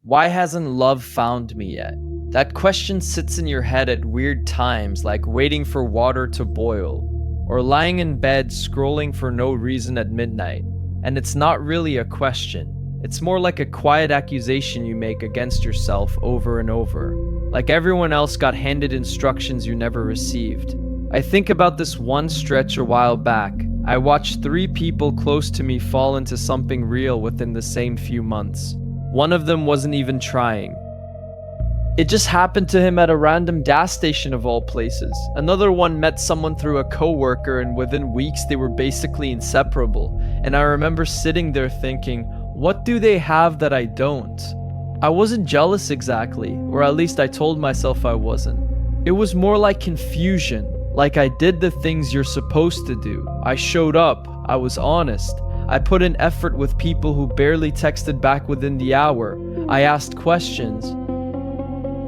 Why hasn't love found me yet? That question sits in your head at weird times, like waiting for water to boil, or lying in bed scrolling for no reason at midnight. And it's not really a question. It's more like a quiet accusation you make against yourself over and over. Like everyone else got handed instructions you never received. I think about this one stretch a while back. I watched 3 people close to me fall into something real within the same few months. One of them wasn't even trying. It just happened to him at a random gas station of all places. Another one met someone through a coworker, and within weeks they were basically inseparable. And I remember sitting there thinking, what do they have that I don't? I wasn't jealous exactly, or at least I told myself I wasn't. It was more like confusion, like I did the things you're supposed to do. I showed up, I was honest. I put in effort with people who barely texted back within the hour. I asked questions.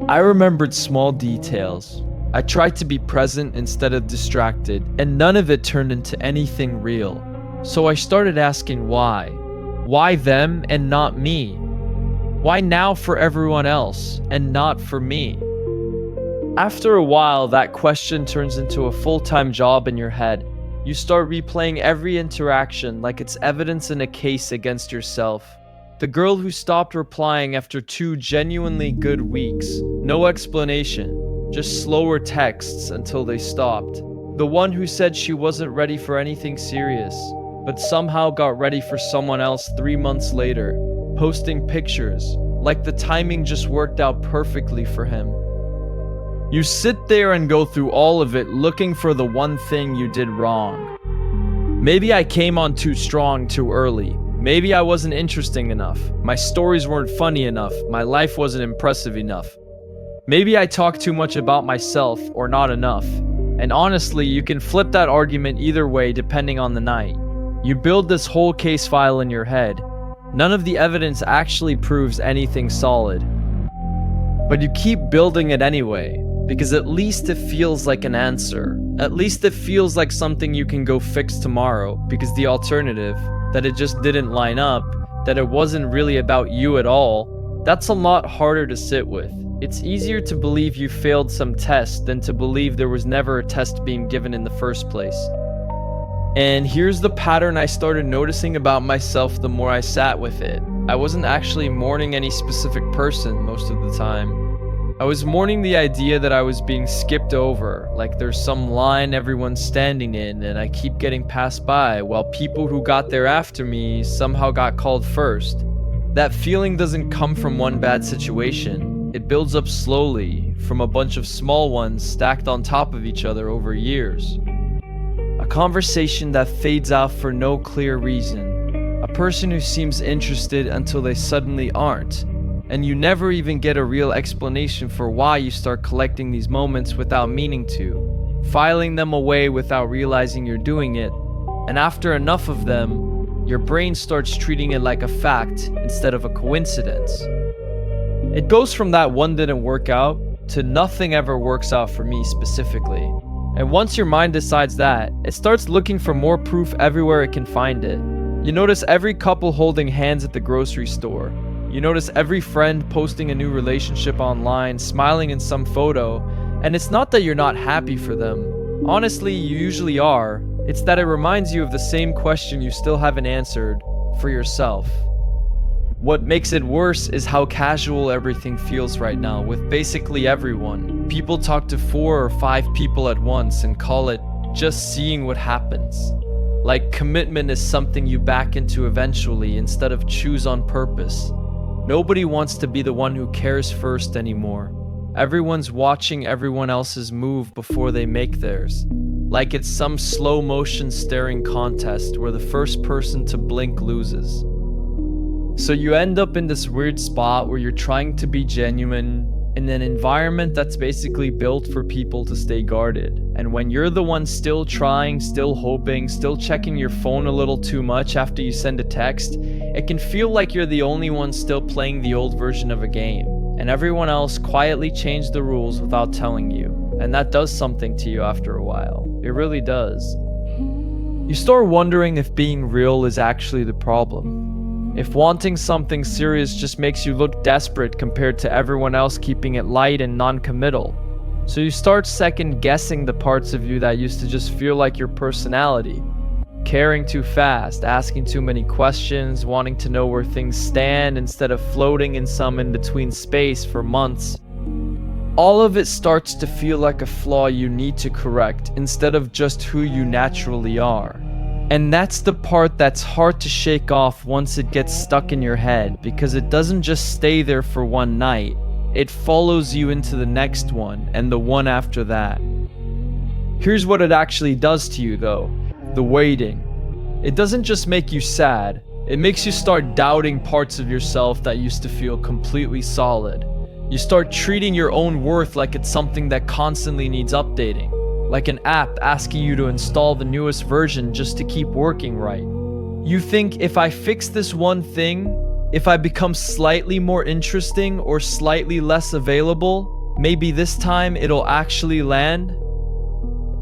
I remembered small details. I tried to be present instead of distracted, and none of it turned into anything real. So I started asking why. Why them and not me? Why now for everyone else and not for me? After a while, that question turns into a full-time job in your head. You start replaying every interaction like it's evidence in a case against yourself. The girl who stopped replying after 2 genuinely good weeks. No explanation, just slower texts until they stopped. The one who said she wasn't ready for anything serious, but somehow got ready for someone else 3 months later, posting pictures, like the timing just worked out perfectly for him. You sit there and go through all of it looking for the one thing you did wrong. Maybe I came on too strong too early. Maybe I wasn't interesting enough. My stories weren't funny enough. My life wasn't impressive enough. Maybe I talked too much about myself or not enough. And honestly, you can flip that argument either way depending on the night. You build this whole case file in your head. None of the evidence actually proves anything solid. But you keep building it anyway. Because at least it feels like an answer. At least it feels like something you can go fix tomorrow, because the alternative, that it just didn't line up, that it wasn't really about you at all, that's a lot harder to sit with. It's easier to believe you failed some test than to believe there was never a test being given in the first place. And here's the pattern I started noticing about myself the more I sat with it. I wasn't actually mourning any specific person most of the time. I was mourning the idea that I was being skipped over, like there's some line everyone's standing in and I keep getting passed by, while people who got there after me somehow got called first. That feeling doesn't come from one bad situation. It builds up slowly, from a bunch of small ones stacked on top of each other over years. A conversation that fades out for no clear reason. A person who seems interested until they suddenly aren't. And you never even get a real explanation for why you start collecting these moments without meaning to, filing them away without realizing you're doing it, and after enough of them, your brain starts treating it like a fact instead of a coincidence. It goes from that one didn't work out to nothing ever works out for me specifically. And once your mind decides that, it starts looking for more proof everywhere it can find it. You notice every couple holding hands at the grocery store. You notice every friend posting a new relationship online, smiling in some photo, and it's not that you're not happy for them. Honestly, you usually are. It's that it reminds you of the same question you still haven't answered for yourself. What makes it worse is how casual everything feels right now with basically everyone. People talk to 4 or 5 people at once and call it just seeing what happens. Like commitment is something you back into eventually instead of choose on purpose. Nobody wants to be the one who cares first anymore. Everyone's watching everyone else's move before they make theirs. Like it's some slow motion staring contest where the first person to blink loses. So you end up in this weird spot where you're trying to be genuine in an environment that's basically built for people to stay guarded. And when you're the one still trying, still hoping, still checking your phone a little too much after you send a text, it can feel like you're the only one still playing the old version of a game, and everyone else quietly changed the rules without telling you. And that does something to you after a while. It really does. You start wondering if being real is actually the problem. If wanting something serious just makes you look desperate compared to everyone else keeping it light and non-committal. So you start second guessing the parts of you that used to just feel like your personality. Caring too fast, asking too many questions, wanting to know where things stand instead of floating in some in-between space for months. All of it starts to feel like a flaw you need to correct instead of just who you naturally are. And that's the part that's hard to shake off once it gets stuck in your head, because it doesn't just stay there for one night. It follows you into the next one and the one after that. Here's what it actually does to you though. The waiting. It doesn't just make you sad, it makes you start doubting parts of yourself that used to feel completely solid. You start treating your own worth like it's something that constantly needs updating, like an app asking you to install the newest version just to keep working right. You think, if I fix this one thing, if I become slightly more interesting or slightly less available, maybe this time it'll actually land.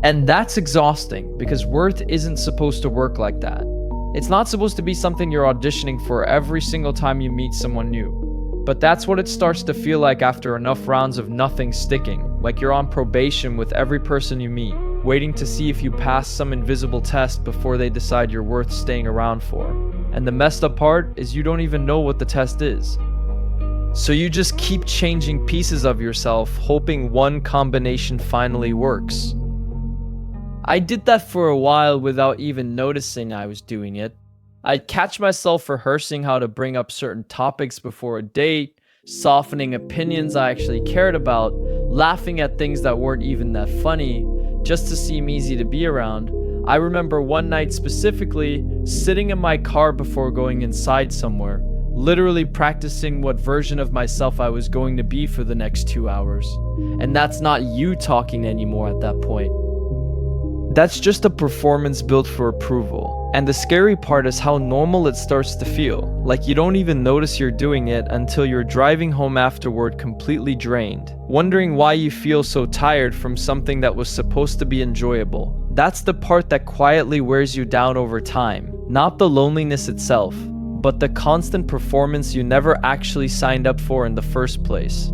And that's exhausting, because worth isn't supposed to work like that. It's not supposed to be something you're auditioning for every single time you meet someone new. But that's what it starts to feel like after enough rounds of nothing sticking, like you're on probation with every person you meet, waiting to see if you pass some invisible test before they decide you're worth staying around for. And the messed up part is you don't even know what the test is. So you just keep changing pieces of yourself, hoping one combination finally works. I did that for a while without even noticing I was doing it. I'd catch myself rehearsing how to bring up certain topics before a date, softening opinions I actually cared about, laughing at things that weren't even that funny, just to seem easy to be around. I remember one night specifically, sitting in my car before going inside somewhere, literally practicing what version of myself I was going to be for the next 2 hours. And that's not you talking anymore at that point. That's just a performance built for approval. And the scary part is how normal it starts to feel. Like you don't even notice you're doing it until you're driving home afterward completely drained, wondering why you feel so tired from something that was supposed to be enjoyable. That's the part that quietly wears you down over time. Not the loneliness itself, but the constant performance you never actually signed up for in the first place.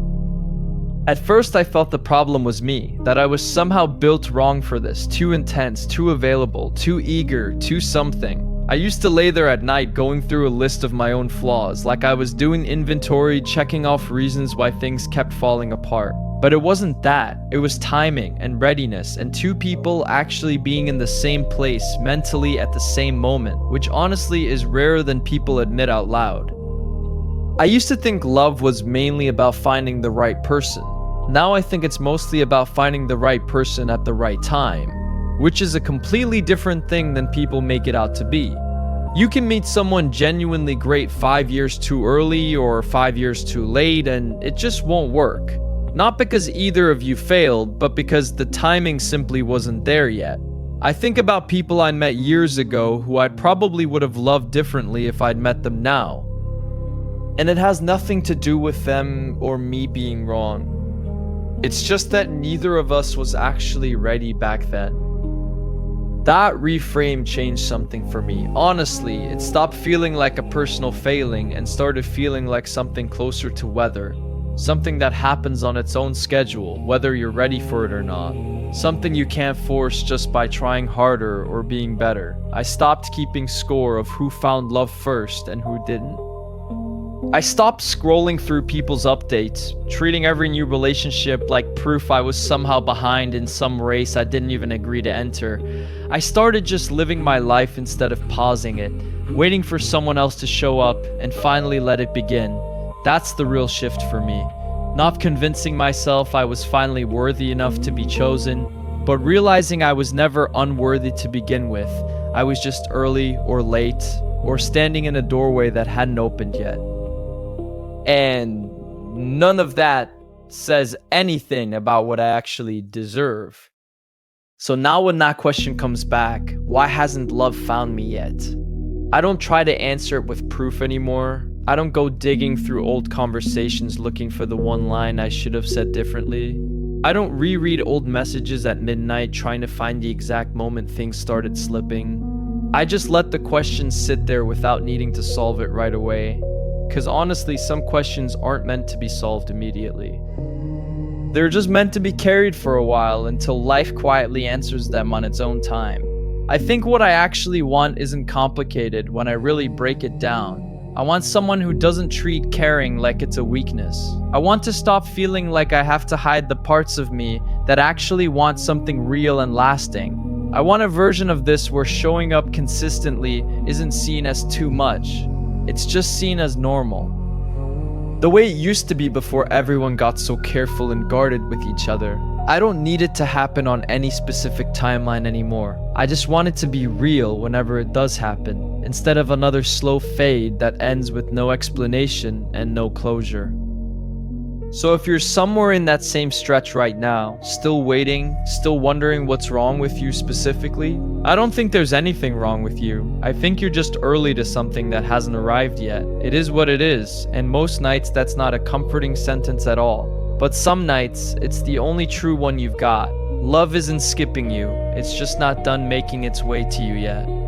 At first I felt the problem was me, that I was somehow built wrong for this, too intense, too available, too eager, too something. I used to lay there at night going through a list of my own flaws, like I was doing inventory, checking off reasons why things kept falling apart. But it wasn't that, it was timing and readiness and two people actually being in the same place mentally at the same moment, which honestly is rarer than people admit out loud. I used to think love was mainly about finding the right person. Now I think it's mostly about finding the right person at the right time, which is a completely different thing than people make it out to be. You can meet someone genuinely great 5 years too early or 5 years too late, and it just won't work. Not because either of you failed, but because the timing simply wasn't there yet. I think about people I met years ago who I probably would have loved differently if I'd met them now. And it has nothing to do with them or me being wrong. It's just that neither of us was actually ready back then. That reframe changed something for me. Honestly, it stopped feeling like a personal failing and started feeling like something closer to weather. Something that happens on its own schedule, whether you're ready for it or not. Something you can't force just by trying harder or being better. I stopped keeping score of who found love first and who didn't. I stopped scrolling through people's updates, treating every new relationship like proof I was somehow behind in some race I didn't even agree to enter. I started just living my life instead of pausing it, waiting for someone else to show up and finally let it begin. That's the real shift for me. Not convincing myself I was finally worthy enough to be chosen, but realizing I was never unworthy to begin with. I was just early or late, or standing in a doorway that hadn't opened yet. And none of that says anything about what I actually deserve. So now when that question comes back, why hasn't love found me yet? I don't try to answer it with proof anymore. I don't go digging through old conversations looking for the one line I should have said differently. I don't reread old messages at midnight trying to find the exact moment things started slipping. I just let the questions sit there without needing to solve it right away. Because honestly, some questions aren't meant to be solved immediately. They're just meant to be carried for a while until life quietly answers them on its own time. I think what I actually want isn't complicated when I really break it down. I want someone who doesn't treat caring like it's a weakness. I want to stop feeling like I have to hide the parts of me that actually want something real and lasting. I want a version of this where showing up consistently isn't seen as too much. It's just seen as normal. The way it used to be before everyone got so careful and guarded with each other. I don't need it to happen on any specific timeline anymore. I just want it to be real whenever it does happen, instead of another slow fade that ends with no explanation and no closure. So if you're somewhere in that same stretch right now, still waiting, still wondering what's wrong with you specifically, I don't think there's anything wrong with you. I think you're just early to something that hasn't arrived yet. It is what it is, and most nights that's not a comforting sentence at all. But some nights, it's the only true one you've got. Love isn't skipping you, it's just not done making its way to you yet.